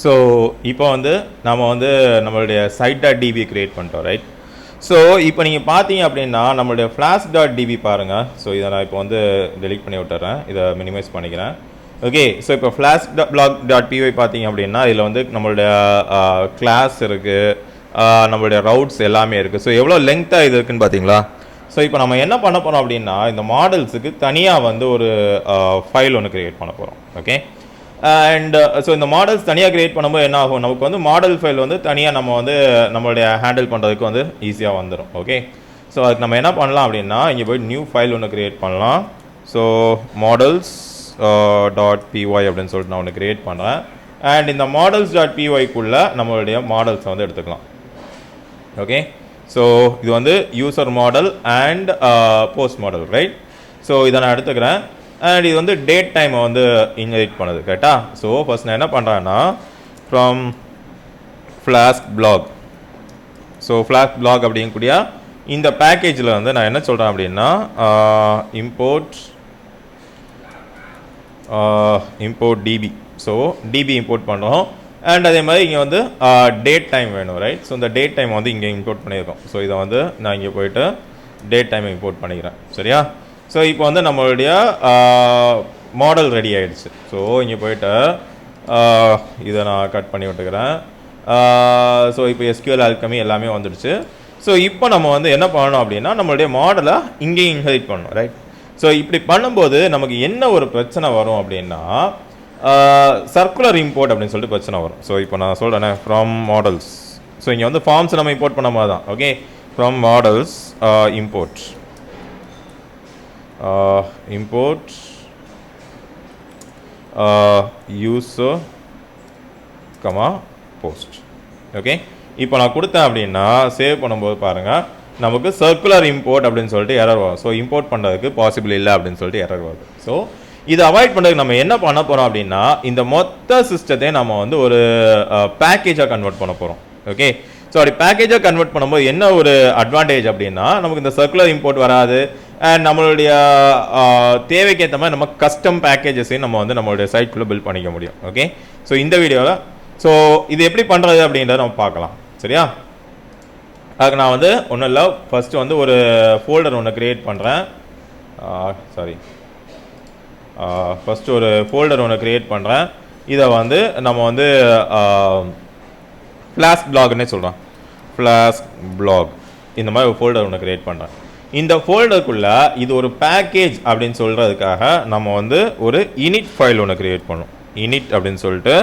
So இப்போ வந்து நம்ம வந்து நம்மளுடைய site.db கிரியேட் பண்ணிட்டோம் ரைட். ஸோ இப்போ நீங்கள் பார்த்தீங்க அப்படின்னா நம்மளுடைய flask.db பாருங்கள். ஸோ இதை நான் இப்போ வந்து டெலீட் பண்ணி விட்டுறேன், இதை மினிமைஸ் பண்ணிக்கிறேன். ஓகே, ஸோ இப்போ flask.blog.py பார்த்தீங்க அப்படின்னா இதில் வந்து நம்மளுடைய கிளாஸ் இருக்குது, நம்மளுடைய ரவுட்ஸ் எல்லாமே இருக்குது. ஸோ எவ்வளோ லெங்க்த்தாக இது இருக்குன்னு பார்த்தீங்களா? ஸோ இப்போ நம்ம என்ன பண்ண போகிறோம் அப்படின்னா இந்த மாடல்ஸுக்கு தனியாக வந்து ஒரு ஃபைல் ஒன்று க்ரியேட் பண்ண போகிறோம். ஓகே, அண்ட் ஸோ இந்த மாடல்ஸ் தனியாக க்ரியேட் பண்ணும்போது என்ன ஆகும், நமக்கு வந்து மாடல் ஃபைல் வந்து தனியாக நம்ம வந்து நம்மளுடைய ஹேண்டில் பண்ணுறதுக்கு வந்து ஈஸியாக வந்துடும். ஓகே, ஸோ அதுக்கு நம்ம என்ன பண்ணலாம் அப்படின்னா இங்கே போய் நியூ ஃபைல் ஒன்று க்ரியேட் பண்ணலாம். ஸோ models.py அப்படின்னு சொல்லிட்டு நான் ஒன்று க்ரியேட் பண்ணுறேன். அண்ட் இந்த models.pyக்குள்ளே நம்மளுடைய மாடல்ஸை வந்து எடுத்துக்கலாம். ஓகே, ஸோ இது வந்து user model and post model right. So இதை நான் எடுத்துக்கிறேன். அண்ட் இது வந்து டேட் டைமை வந்து இன்ஹெரிட் பண்ணுது கேட்டா. ஸோ ஃபர்ஸ்ட் நான் என்ன பண்ணுறேன்னா from flask blog, so flask blog அப்படிங்கக்கூடிய இந்த பேக்கேஜில் வந்து நான் என்ன சொல்கிறேன் அப்படின்னா import DB. So DB import பண்ணுறோம். அண்ட் அதே மாதிரி இங்கே வந்து டேட் டைம் வேணும் ரைட். ஸோ இந்த டேட் டைம் வந்து இங்கே இம்போர்ட் பண்ணியிருக்கோம். ஸோ இதை வந்து நான் இங்கே போயிட்டு டேட் டைமை இம்போர்ட் பண்ணிக்கிறேன். சரியா? ஸோ இப்போ வந்து நம்மளுடைய மாடல் ரெடி ஆகிடுச்சு. ஸோ இங்கே போயிட்டு இதை நான் கட் பண்ணி விட்டுக்கிறேன். ஸோ இப்போ SQLAlchemy எல்லாமே வந்துடுச்சு. ஸோ இப்போ நம்ம வந்து என்ன பண்ணணும் அப்படின்னா நம்மளுடைய மாடலை இங்கேயும் இன்ஹெரிட் பண்ணணும் ரைட். ஸோ இப்படி பண்ணும்போது நமக்கு என்ன ஒரு பிரச்சனை வரும் அப்படின்னா சர்க்குலர் இம்போர்ட் அப்படின்னு சொல்லிட்டு பிரச்சனை வரும். ஸோ இப்போ நான் சொல்கிறேன் ஃப்ரம் மாடல்ஸ். ஸோ இங்கே வந்து ஃபார்ம்ஸ் நம்ம இம்போர்ட் பண்ண மாதிரி தான். Okay, from models import user post. Okay, இப்போ நான் கொடுத்தேன் அப்படின்னா சேவ் பண்ணும்போது பாருங்கள் நமக்கு சர்க்குலர் இம்போர்ட் அப்படின்னு சொல்லிட்டு எரர் வரும். ஸோ இம்போர்ட் பண்ணுறதுக்கு பாசிபிள் இல்லை அப்படின்னு சொல்லிட்டு எரர் வருது. ஸோ இதை அவாய்ட் பண்ணுறதுக்கு நம்ம என்ன பண்ண போகிறோம் அப்படின்னா இந்த மொத்த சிஸ்டத்தை நம்ம வந்து ஒரு பேக்கேஜாக கன்வெர்ட் பண்ண போகிறோம். ஓகே, ஸோ அப்படி பேக்கேஜாக கன்வெர்ட் பண்ணும்போது என்ன ஒரு அட்வான்டேஜ் அப்படின்னா நமக்கு இந்த சர்க்குலர் இம்போர்ட் வராது. அண்ட் நம்மளுடைய தேவைக்கேற்ற மாதிரி நம்ம கஸ்டம் பேக்கேஜஸையும் நம்ம வந்து நம்மளுடைய சைட்குள்ளே பில்ட் பண்ணிக்க முடியும். ஓகே, ஸோ இந்த வீடியோவில் ஸோ இது எப்படி பண்ணுறது அப்படின்றத நம்ம பார்க்கலாம். சரியா? அதுக்கு நான் வந்து ஒன்றும் இல்லை, ஃபஸ்ட்டு வந்து ஒரு ஃபோல்டர் ஒன்று க்ரியேட் பண்ணுறேன். ஃபஸ்ட்டு ஒரு ஃபோல்டர் ஒன்று க்ரியேட் பண்ணுறேன். இதை வந்து நம்ம வந்து ஃப்ளாஸ்க் பிளாக்னே சொல்கிறோம். ஃப்ளாஸ்க் பிளாக் இந்த மாதிரி ஒரு ஃபோல்டர் ஒன்று க்ரியேட் பண்ணுறேன். இந்த ஃபோல்டருக்குள்ளே இது ஒரு பேக்கேஜ் அப்படின்னு சொல்கிறதுக்காக நம்ம வந்து ஒரு init ஃபைல் ஒன்று க்ரியேட் பண்ணோம். init அப்படின்னு சொல்லிட்டு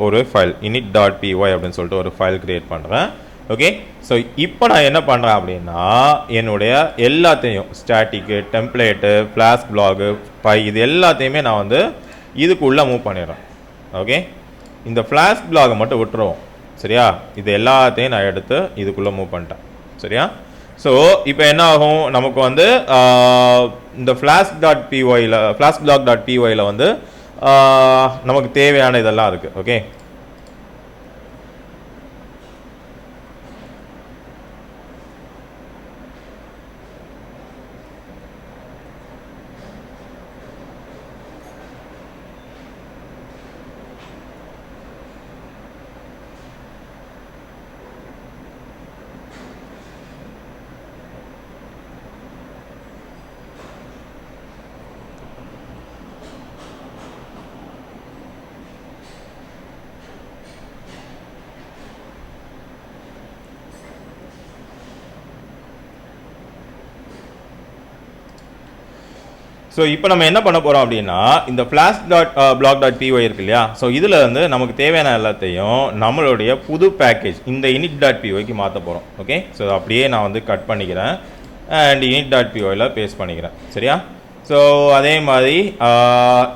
ஒரு ஃபைல் init.py அப்படின்னு சொல்லிட்டு ஒரு ஃபைல் க்ரியேட் பண்ணுறேன். ஓகே, ஸோ இப்போ நான் என்ன பண்ணுறேன் அப்படின்னா என்னுடைய எல்லாத்தையும் ஸ்டாட்டிக்கு, டெம்ப்ளேட்டு, ஃப்ளாஸ்க் பிளாகு, இது எல்லாத்தையுமே நான் வந்து இதுக்குள்ளே மூவ் பண்ணிடுறேன். ஓகே, இந்த ஃப்ளாஸ்க் பிளாகை மட்டும் விட்டுருவோம். சரியா? இது எல்லாத்தையும் நான் எடுத்து இதுக்குள்ளே மூவ் பண்ணிட்டேன். சரியா? ஸோ இப்போ என்ன ஆகும், நமக்கு வந்து இந்த flask.py வந்து நமக்கு தேவையான இதெல்லாம் இருக்குது. ஓகே, ஸோ இப்போ நம்ம என்ன பண்ண போகிறோம் அப்படின்னா இந்த flask.blog.py இருக்கு இல்லையா. ஸோ இதில் வந்து நமக்கு தேவையான எல்லாத்தையும் நம்மளுடைய புது பேக்கேஜ் இந்த init.pyக்கு மாற்ற போகிறோம். ஓகே, ஸோ அப்படியே நான் வந்து கட் பண்ணிக்கிறேன் அண்ட் init.pyல பேஸ்ட் பண்ணிக்கிறேன். சரியா? ஸோ அதே மாதிரி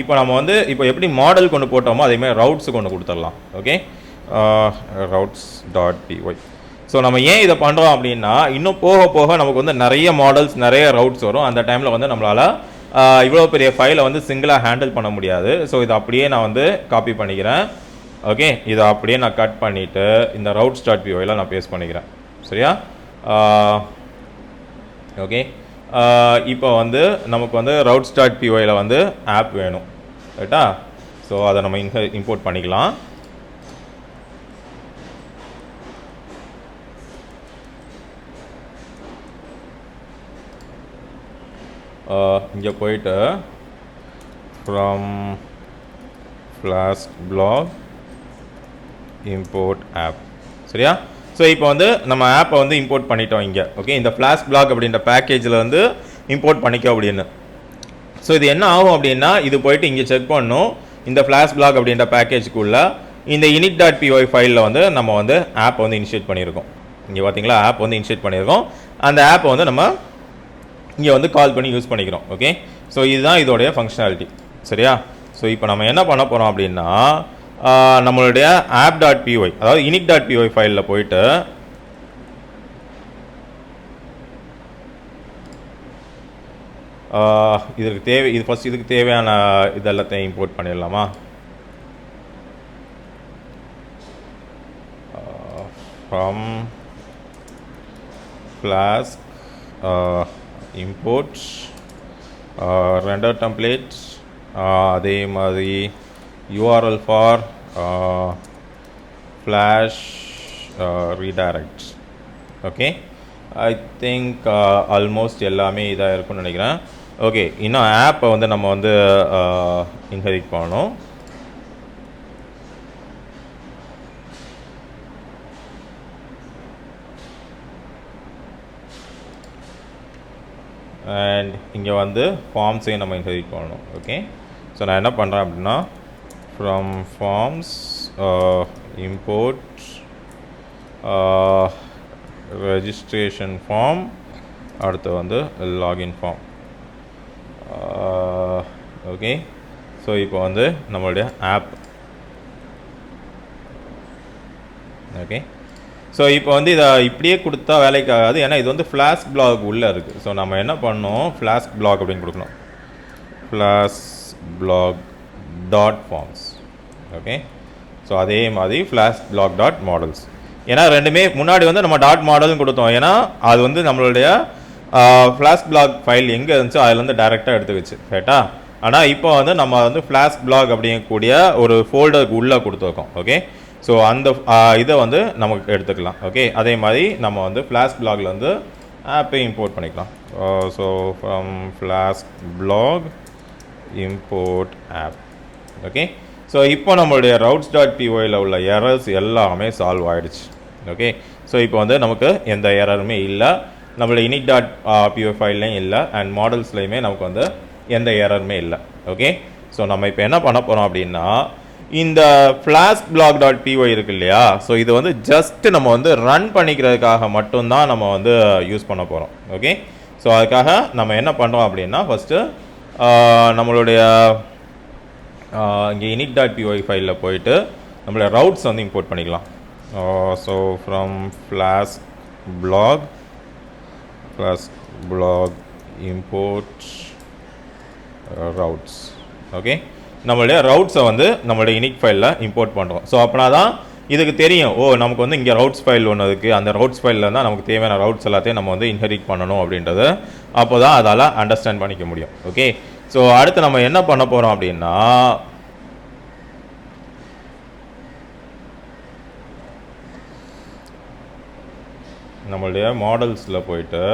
இப்போ நம்ம வந்து இப்போ எப்படி மாடல் கொண்டு போட்டோமோ அதேமாதிரி ரவுட்ஸு கொண்டு கொடுத்துடலாம். Okay, routes.py. ஸோ நம்ம ஏன் இதை பண்ணுறோம் அப்படின்னா இன்னும் போக போக நமக்கு வந்து நிறைய மாடல்ஸ், நிறைய ரவுட்ஸ் வரும். அந்த டைமில் வந்து நம்மளால் இவ்வளோ பெரிய ஃபைலை வந்து சிங்கிளாக ஹேண்டில் பண்ண முடியாது. ஸோ இதை அப்படியே நான் வந்து காப்பி பண்ணிக்கிறேன். ஓகே, இதை அப்படியே நான் கட் பண்ணிவிட்டு இந்த routes.pyல நான் பேஸ்ட் பண்ணிக்கிறேன். சரியா? ஓகே, இப்போ வந்து நமக்கு வந்து routes.pyல வந்து ஆப் வேணும் ரைட்டா. ஸோ அதை நம்ம இம்போர்ட் பண்ணிக்கலாம். இங்கே போயிட்டு from Flask blog import app சரியா. ஸோ இப்போ வந்து நம்ம ஆப்பை வந்து இம்போர்ட் பண்ணிட்டோம் இங்கே. ஓகே, இந்த Flask blog அப்படின்ற பேக்கேஜில் வந்து இம்போர்ட் பண்ணிக்கோ அப்படின்னு. ஸோ இது என்ன ஆகும் அப்படின்னா, இது போயிட்டு இங்கே செக் பண்ணணும் இந்த Flask blog அப்படின்ற பேக்கேஜுக்குள்ள இந்த init.py ஃபைலில் வந்து நம்ம வந்து ஆப் வந்து இனிஷியேட் பண்ணியிருக்கோம். இங்கே பார்த்தீங்களா, ஆப் வந்து இனிஷியேட் பண்ணியிருக்கோம். அந்த ஆப்பை வந்து நம்ம இங்கே வந்து கால் பண்ணி யூஸ் பண்ணிக்கிறோம். ஓகே, ஸோ இதுதான் இதோடைய ஃபங்க்ஷனாலிட்டி சரியா. ஸோ இப்போ நம்ம என்ன பண்ண போகிறோம் அப்படின்னா, நம்மளுடைய app.py அதாவது init.py ஃபைலில் போயிட்டு இது ஃபஸ்ட் இதுக்கு தேவையான இதெல்லாத்தையும் இம்போர்ட் பண்ணிடலாமா. from Flask import render template அதே மாதிரி URL for flash redirect. Okay, I think almost எல்லாமே இதாக இருக்குன்னு நினைக்கிறேன். ஓகே, இன்னும் ஆப்பை வந்து நம்ம வந்து இன்ஹெரிட் பண்ணணும். அண்ட் இங்கே வந்து ஃபார்ம்ஸையும் நம்ம இன்ஹெரிட் பண்ணணும். ஓகே, ஸோ நான் என்ன பண்ணுறேன் அப்படின்னா, from forms import registration form, அடுத்து வந்து login form. ஓகே, ஸோ இப்போ வந்து நம்மளுடைய ஆப். ஓகே, ஸோ இப்போ வந்து இதை இப்படியே கொடுத்தா வேலைக்கு ஆகாது, ஏன்னா இது வந்து Flask blog உள்ளே இருக்குது. ஸோ நம்ம என்ன பண்ணணும், Flask blog அப்படின்னு கொடுக்கணும். Flask blog dot forms. Okay, so அதே மாதிரி Flask blog டாட் மாடல்ஸ். ஏன்னா ரெண்டுமே முன்னாடி வந்து நம்ம டாட் மாடல்னு கொடுத்தோம், ஏன்னா அது வந்து நம்மளுடைய Flask blog ஃபைல் எங்கே இருந்துச்சோ அதுலேருந்து டைரெக்டாக எடுத்துக்கிச்சு ரைட்டா. ஆனால் இப்போ வந்து நம்ம வந்து Flask blog அப்படிங்கக்கூடிய ஒரு ஃபோல்டருக்கு உள்ளே கொடுத்துருக்கோம். ஓகே, ஸோ அந்த இதை வந்து நமக்கு எடுத்துக்கலாம். ஓகே, அதே மாதிரி நம்ம வந்து Flask blogல வந்து ஆப்பை இம்போர்ட் பண்ணிக்கலாம். So from Flask blog import app. Okay, so இப்போ நம்மளுடைய routes.pyல உள்ள எரர்ஸ் எல்லாமே சால்வ் ஆகிடுச்சு. ஓகே, ஸோ இப்போ வந்து நமக்கு எந்த எரருமே இல்லை, நம்மளுடைய init.py ஃபைல்லையும் இல்லை, அண்ட் மாடல்ஸ்லையுமே நமக்கு வந்து எந்த எரருமே இல்லை. ஓகே, ஸோ நம்ம இப்போ என்ன பண்ண போகிறோம் அப்படின்னா, இந்த Flask blog.py இருக்கு இல்லையா, ஸோ இது வந்து ஜஸ்ட் நம்ம வந்து ரன் பண்ணிக்கிறதுக்காக மட்டும்தான் நம்ம வந்து யூஸ் பண்ண போகிறோம். ஓகே, ஸோ அதுக்காக நம்ம என்ன பண்ணுறோம் அப்படின்னா, ஃபஸ்ட்டு நம்மளுடைய இங்கே init.py ஃபைலில் போயிட்டு நம்மளுடைய ரவுட்ஸ் வந்து இம்போர்ட் பண்ணிக்கலாம். So from Flask blog import routes. Okay, நம்மளுடைய ரவுட்ஸை வந்து நம்மளுடைய init ஃபைலில் இம்போர்ட் பண்ணுறோம். ஸோ அப்படின்னா தான் இதுக்கு தெரியும், ஓ நமக்கு வந்து இங்கே ரவுட்ஸ் ஃபைல் ஒன்று இருக்குது, அந்த ரவுட்ஸ் ஃபைலில் தான் நமக்கு தேவையான ரவுட்ஸ் எல்லாத்தையும் நம்ம வந்து இன்ஹெரிட் பண்ணணும் அப்படின்றது. அப்போ தான் அதால் அண்டர்ஸ்டாண்ட் பண்ணிக்க முடியும். ஓகே, ஸோ அடுத்து நம்ம என்ன பண்ண போகிறோம் அப்படின்னா, நம்மளுடைய மாடல்ஸில் போயிட்டு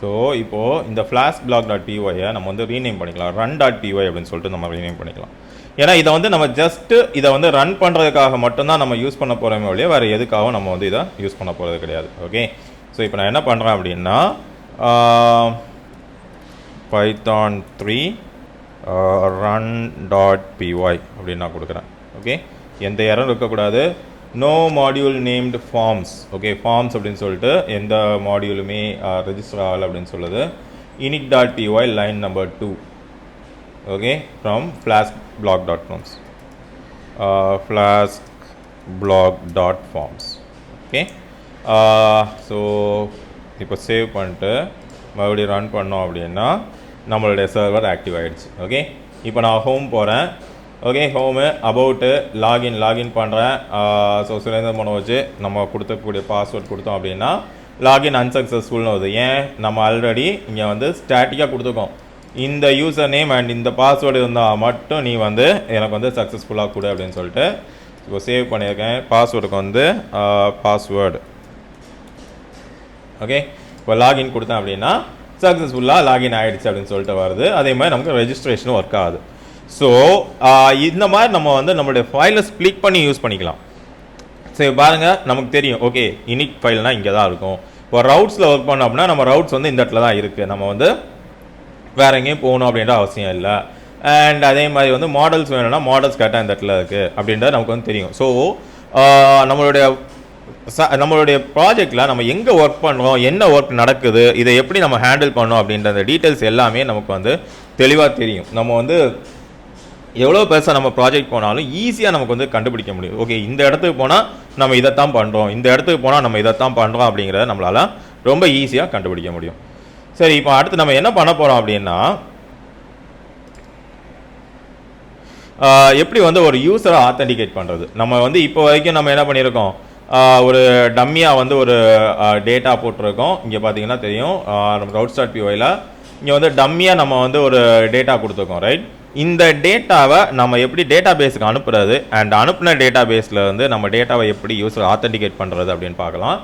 ஸோ இப்போது இந்த Flask blog.py நம்ம வந்து ரீநேம் பண்ணிக்கலாம், run.py அப்படின்னு சொல்லிட்டு நம்ம ரீநேம் பண்ணிக்கலாம். ஏன்னா இதை வந்து நம்ம ஜஸ்ட்டு இதை வந்து ரன் பண்ணுறதுக்காக மட்டும்தான் நம்ம யூஸ் பண்ண போகிறோமே ஒழிய வேறு எதுக்காகவும் நம்ம வந்து இதை யூஸ் பண்ண போகிறது கிடையாது. ஓகே, ஸோ இப்போ நான் என்ன பண்ணுறேன் அப்படின்னா, python 3 run.py அப்படின்னு நான் கொடுக்குறேன். ஓகே, எந்த எரரும் இருக்கக்கூடாது, no module named forms. Okay, forms அப்படின்னு சொல்லிட்டு எந்த மாடியூலுமே ரெஜிஸ்டர் ஆகலை அப்படின்னு சொல்லுது. init.py line number 2. Okay, from Flask blog.forms. Flask blog.forms. Okay, so இப்போ சேவ் பண்ணிட்டு மறுபடியும் ரன் பண்ணோம் அப்படின்னா நம்மளுடைய சர்வர் ஆக்டிவ் ஆகிடுச்சு. ஓகே, இப்போ நான் ஹோம் போகிறேன். ஓகே ஹோமு அபவுட்டு லாகின் பண்ணுறேன். ஸோ சுரேந்தர் மனோ வச்சு நம்ம கொடுத்தக்கூடிய பாஸ்வேர்ட் கொடுத்தோம் அப்படின்னா லாகின் அன்சக்ஸஸ்ஃபுல்னு வருது. ஏன் நம்ம ஆல்ரெடி இங்கே வந்து ஸ்டாட்டிக்காக கொடுத்துருக்கோம். இந்த யூசர் நேம் அண்ட் இந்த பாஸ்வேர்டு இருந்தால் மட்டும் நீ வந்து எனக்கு வந்து சக்ஸஸ்ஃபுல்லாக கொடு அப்படின்னு சொல்லிட்டு இப்போ சேவ் பண்ணியிருக்கேன். பாஸ்வேர்டுக்கு வந்து பாஸ்வேர்டு ஓகே. இப்போ லாகின் கொடுத்தேன் அப்படின்னா சக்ஸஸ்ஃபுல்லாக லாகின் ஆகிடுச்சு அப்படின்னு சொல்லிட்டு வருது. அதே மாதிரி நமக்கு ரெஜிஸ்ட்ரேஷனும் ஒர்க் ஆகுது. ஸோ இந்த மாதிரி நம்ம வந்து நம்மளுடைய ஃபைலை ஸ்ப்ளிட் பண்ணி யூஸ் பண்ணிக்கலாம். சரி பாருங்கள், நமக்கு தெரியும் ஓகே யூனிக் ஃபைல்னால் இங்கே தான் இருக்கும். இப்போ ரவுட்ஸில் ஒர்க் பண்ணோம் அப்படின்னா நம்ம ரவுட்ஸ் வந்து இந்த இடத்துல தான் இருக்குது. நம்ம வந்து வேறு எங்கேயும் போகணும் அப்படின்ற அவசியம் இல்லை. அண்ட் அதே மாதிரி வந்து மாடல்ஸ் வேணும்னா மாடல்ஸ் கரெக்டாக இந்த இடத்துல இருக்குது அப்படின்றது நமக்கு வந்து தெரியும். ஸோ நம்மளுடைய ப்ராஜெக்டில் நம்ம எங்கே ஒர்க் பண்ணுறோம், என்ன ஒர்க் நடக்குது, இதை எப்படி நம்ம ஹேண்டில் பண்ணோம் அப்படின்ற டீட்டெயில்ஸ் எல்லாமே நமக்கு வந்து தெளிவாக தெரியும். நம்ம வந்து எவ்வளோ பெருசாக நம்ம ப்ராஜெக்ட் போனாலும் ஈஸியாக நமக்கு வந்து கண்டுபிடிக்க முடியும். ஓகே இந்த இடத்துக்கு போனால் நம்ம இதைத்தான் பண்ணுறோம், இந்த இடத்துக்கு போனால் நம்ம இதைத்தான் பண்ணுறோம் அப்படிங்கிறத நம்மளால் ரொம்ப ஈஸியாக கண்டுபிடிக்க முடியும். சரி, இப்போ அடுத்து நம்ம என்ன பண்ண போகிறோம் அப்படின்னா எப்படி வந்து ஒரு யூஸரை ஆத்தென்டிகேட் பண்ணுறது. நம்ம வந்து இப்போ வரைக்கும் நம்ம என்ன பண்ணியிருக்கோம், ஒரு டம்மியாக வந்து ஒரு டேட்டா போட்டிருக்கோம். இங்கே பார்த்தீங்கன்னா தெரியும் நம்ம routes.pyல இங்கே வந்து டம்மியாக நம்ம வந்து ஒரு டேட்டா கொடுத்துருக்கோம் ரைட். இந்த டேட்டாவை நம்ம எப்படி டேட்டா பேஸுக்கு அனுப்புறது அண்ட் அனுப்புன டேட்டா பேஸில் வந்து நம்ம டேட்டாவை எப்படி யூஸர் ஆத்தென்டிகேட் பண்ணுறது அப்படின்னு பார்க்கலாம்.